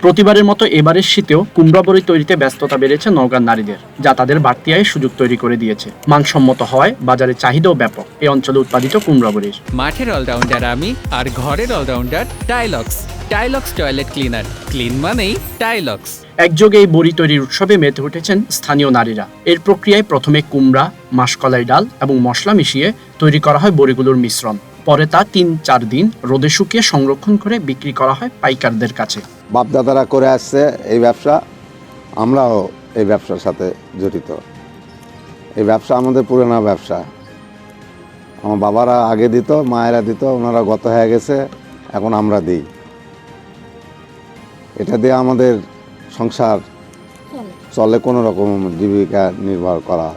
প্রতিবারের মতো এবারের শীতেও কুমড়া বড়ি তৈরিতে ব্যস্ততা বেড়েছে নওগাঁর নারীদের, যা তাদের বাড়তি আয়ের সুযোগ তৈরি করে দিয়েছে। মানসম্মত হওয়ায় বাজারে চাহিদাও ব্যাপক এই অঞ্চলে উৎপাদিত কুমড়া বড়ির। মাঠের অলরাউন্ডার আমি, আর ঘরের allrounder Tilex. Tilex toilet cleaner, clean মানেই টাইলক্স। একযোগে এই বড়ি তৈরির উৎসবে মেতে উঠেছেন স্থানীয় নারীরা। এর প্রক্রিয়ায় প্রথমে কুমড়া, মাসকলাই ডাল এবং মশলা মিশিয়ে তৈরি করা হয় বড়িগুলোর মিশ্রণ। পরে তা ৩-৪ দিন রোদে শুকিয়ে সংরক্ষণ করে বিক্রি করা হয় পাইকারদের কাছে। বাপদাদারা করে আসছে এই ব্যবসা, আমরাও এই ব্যবসার সাথে জড়িত। এই ব্যবসা আমাদের পুরোনো ব্যবসা। আমার বাবারা আগে দিত, মায়েরা দিত, ওনারা গত হয়ে গেছে, এখন আমরা দিই। এটা দিয়ে আমাদের সংসার চলে, কোনো রকম জীবিকা নির্ভর করা।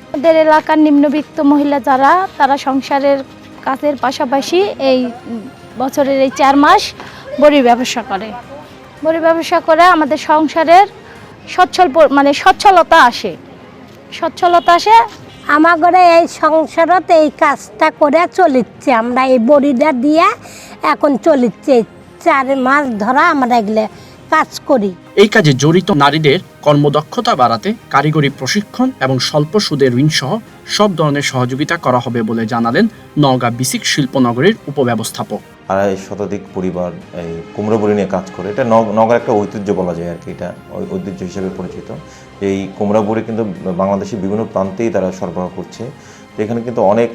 আমাদের এলাকার নিম্নবিত্ত মহিলা যারা, তারা সংসারের কাজের পাশাপাশি এই বছরের এই 4 মাস বড়ির ব্যবসা করে। বড়ির ব্যবসা করে আমাদের সংসারের সচ্ছলতা আসে। আমার ঘরে এই সংসারত এই কাজটা করে চলিচ্ছে। আমরা এই বড়িটা দিয়ে এখন চলিচ্ছে 4 মাস ধরা আমরা এগুলো কাজ করি। এই কাজে জড়িত নারীদের কর্মদক্ষতা বাড়াতে কারিগরি প্রশিক্ষণ এবং স্বল্প সুদের ঋণ সহ সব ধরনের সহযোগিতা করা হবে বলে জানালেন নওগাঁ বিসিক শিল্পনগরীর উপব্যবস্থাপক। 250 শতাধিক পরিবার এই কুমড়ো বড়ি নিয়ে কাজ করে। এটা নওগাঁর একটা ঐতিহ্য বলা যায় আর কি, এটা ঐতিহ্য হিসেবে পরিচিত। এই কুমড়া বড়ি কিন্তু বাংলাদেশের বিভিন্ন প্রান্তেই তারা সরবরাহ করছে। তো এখানে কিন্তু অনেক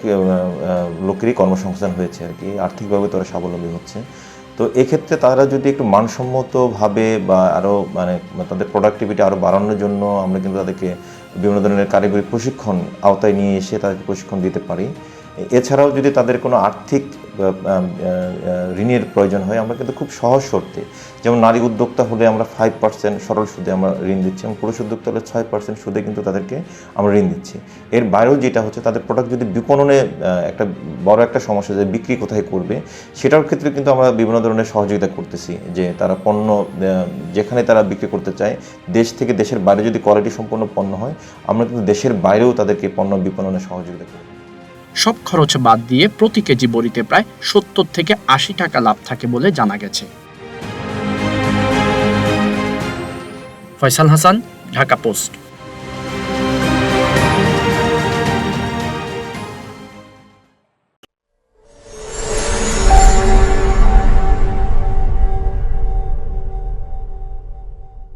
লোকেরই কর্মসংস্থান হয়েছে আর কি, আর্থিকভাবে তারা স্বাবলম্বী হচ্ছে। তো এক্ষেত্রে তারা যদি একটু মানসম্মতভাবে বা আরও তাদের প্রোডাক্টিভিটি আরও বাড়ানোর জন্য আমরা কিন্তু তাদেরকে বিভিন্ন ধরনের কারিগরি প্রশিক্ষণ আওতায় নিয়ে এসে তাদেরকে প্রশিক্ষণ দিতে পারি। এছাড়াও যদি তাদের কোনো আর্থিক ঋণের প্রয়োজন হয়, আমরা কিন্তু খুব সহজ শর্তে, যেমন নারী উদ্যোক্তা হলে আমরা 5% সরল সুদে আমরা ঋণ দিচ্ছি, এবং পুরুষ উদ্যোক্তা হলে 6% সুদে কিন্তু তাদেরকে আমরা ঋণ দিচ্ছি। এর বাইরেও যেটা হচ্ছে, তাদের প্রোডাক্ট যদি বিপণনে একটা বড় একটা সমস্যা, যে বিক্রি কোথায় করবে, সেটার ক্ষেত্রে কিন্তু আমরা বিভিন্ন ধরনের সহযোগিতা করতেছি। যে তারা পণ্য যেখানে তারা বিক্রি করতে চায়, দেশ থেকে দেশের বাইরে যদি কোয়ালিটি সম্পন্ন পণ্য হয়, আমরা কিন্তু দেশের বাইরেও তাদেরকে পণ্য বিপণনে সহযোগিতা করি। সব খরচ বাদ দিয়ে প্রতি কেজি বড়িতে প্রায় 70 থেকে 80 টাকা লাভ থাকে বলে জানা গেছে। ফয়সাল হাসান, ঢাকা পোস্ট।